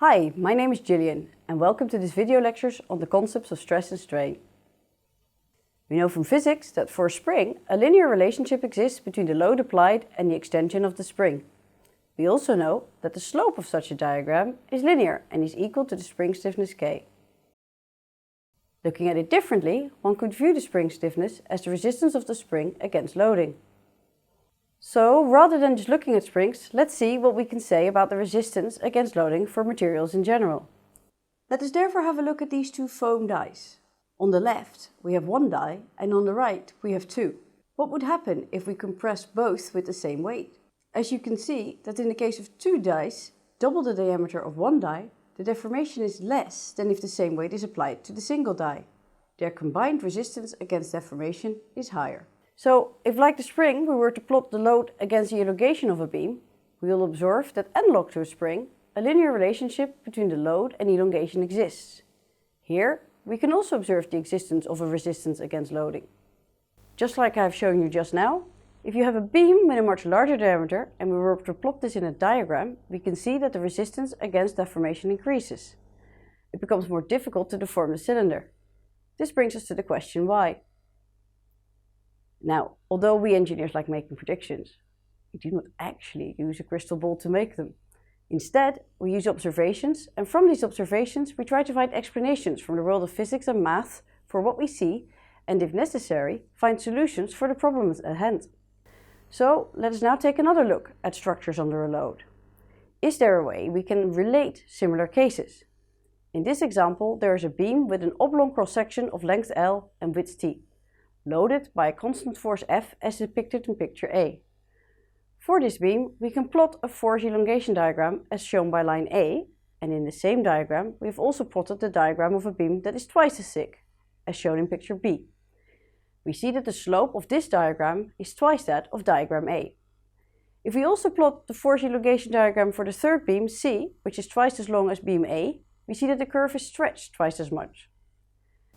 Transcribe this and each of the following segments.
Hi, my name is Gillian and welcome to this video lectures on the concepts of stress and strain. We know from physics that for a spring, a linear relationship exists between the load applied and the extension of the spring. We also know that the slope of such a diagram is linear and is equal to the spring stiffness K. Looking at it differently, one could view the spring stiffness as the resistance of the spring against loading. So, rather than just looking at springs, let's see what we can say about the resistance against loading for materials in general. Let us therefore have a look at these two foam dies. On the left we have one die and on the right we have two. What would happen if we compress both with the same weight? As you can see that in the case of two dies, double the diameter of one die, the deformation is less than if the same weight is applied to the single die. Their combined resistance against deformation is higher. So, if like the spring we were to plot the load against the elongation of a beam, we will observe that analog to a spring, a linear relationship between the load and elongation exists. Here, we can also observe the existence of a resistance against loading. Just like I have shown you just now, if you have a beam with a much larger diameter and we were to plot this in a diagram, we can see that the resistance against deformation increases. It becomes more difficult to deform the cylinder. This brings us to the question why. Now, although we engineers like making predictions, we do not actually use a crystal ball to make them. Instead, we use observations, and from these observations we try to find explanations from the world of physics and math for what we see, and if necessary, find solutions for the problems at hand. So, let us now take another look at structures under a load. Is there a way we can relate similar cases? In this example, there is a beam with an oblong cross-section of length L and width T, loaded by a constant force F as depicted in picture A. For this beam, we can plot a force elongation diagram as shown by line A, and in the same diagram we have also plotted the diagram of a beam that is twice as thick, as shown in picture B. We see that the slope of this diagram is twice that of diagram A. If we also plot the force elongation diagram for the third beam C, which is twice as long as beam A, we see that the curve is stretched twice as much.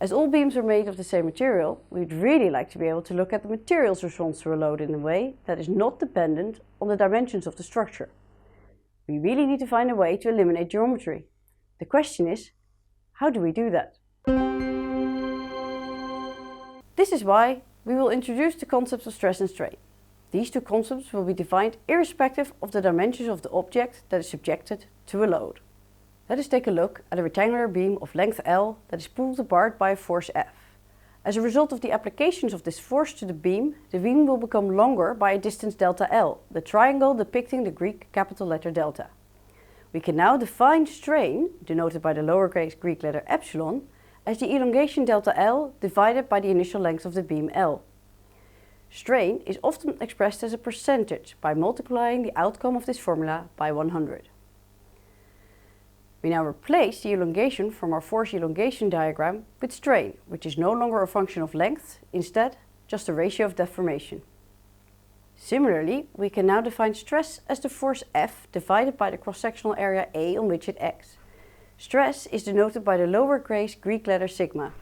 As all beams are made of the same material, we'd really like to be able to look at the material's response to a load in a way that is not dependent on the dimensions of the structure. We really need to find a way to eliminate geometry. The question is, how do we do that? This is why we will introduce the concepts of stress and strain. These two concepts will be defined irrespective of the dimensions of the object that is subjected to a load. Let us take a look at a rectangular beam of length L that is pulled apart by a force F. As a result of the applications of this force to the beam will become longer by a distance delta L, the triangle depicting the Greek capital letter delta. We can now define strain, denoted by the lowercase Greek letter epsilon, as the elongation delta L divided by the initial length of the beam L. Strain is often expressed as a percentage by multiplying the outcome of this formula by 100. We now replace the elongation from our force elongation diagram with strain, which is no longer a function of length, instead just a ratio of deformation. Similarly, we can now define stress as the force F divided by the cross-sectional area A on which it acts. Stress is denoted by the lowercase Greek letter sigma.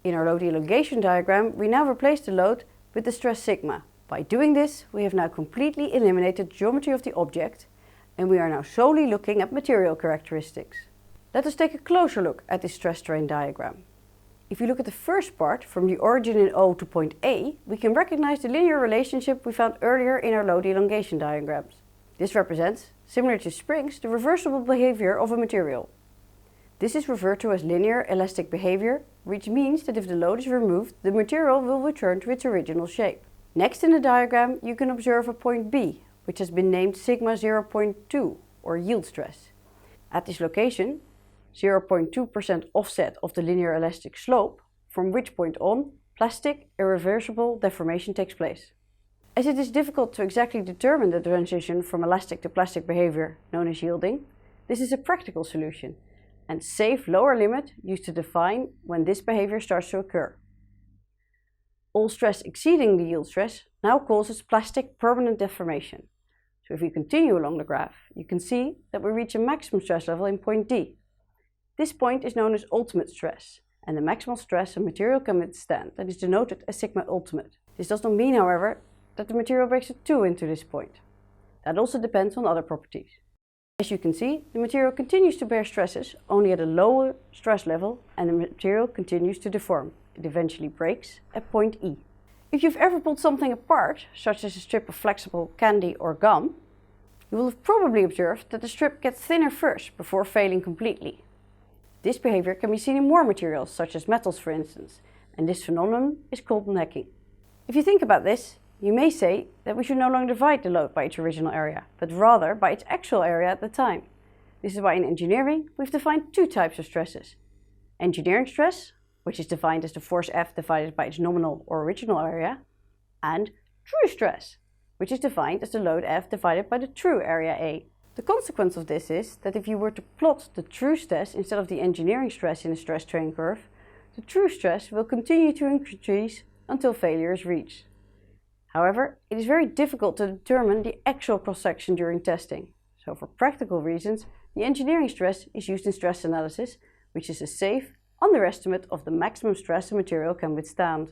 In our load elongation diagram, we now replace the load with the stress sigma. By doing this, we have now completely eliminated the geometry of the object, and we are now solely looking at material characteristics. Let us take a closer look at this stress-strain diagram. If we look at the first part, from the origin in O to point A, we can recognize the linear relationship we found earlier in our load elongation diagrams. This represents, similar to springs, the reversible behavior of a material. This is referred to as linear elastic behavior, which means that if the load is removed, the material will return to its original shape. Next in the diagram, you can observe a point B, which has been named sigma 0.2 or yield stress. At this location, 0.2% offset of the linear elastic slope, from which point on, plastic irreversible deformation takes place. As it is difficult to exactly determine the transition from elastic to plastic behavior, known as yielding, this is a practical solution, and safe lower limit used to define when this behavior starts to occur. All stress exceeding the yield stress now causes plastic permanent deformation. So if we continue along the graph, you can see that we reach a maximum stress level in point D. This point is known as ultimate stress, and the maximal stress a material can withstand that is denoted as sigma ultimate. This does not mean, however, that the material breaks a 2 into this point. That also depends on other properties. As you can see, the material continues to bear stresses, only at a lower stress level, and the material continues to deform. It eventually breaks at point E. If you've ever pulled something apart, such as a strip of flexible candy or gum, you will have probably observed that the strip gets thinner first before failing completely. This behavior can be seen in more materials, such as metals for instance, and this phenomenon is called necking. If you think about this, you may say that we should no longer divide the load by its original area, but rather by its actual area at the time. This is why in engineering we've defined two types of stresses. Engineering stress, which is defined as the force F divided by its nominal or original area, and true stress, which is defined as the load F divided by the true area A. The consequence of this is that if you were to plot the true stress instead of the engineering stress in a stress strain curve, the true stress will continue to increase until failure is reached. However, it is very difficult to determine the actual cross-section during testing. So for practical reasons, the engineering stress is used in stress analysis, which is a safe underestimate of the maximum stress a material can withstand.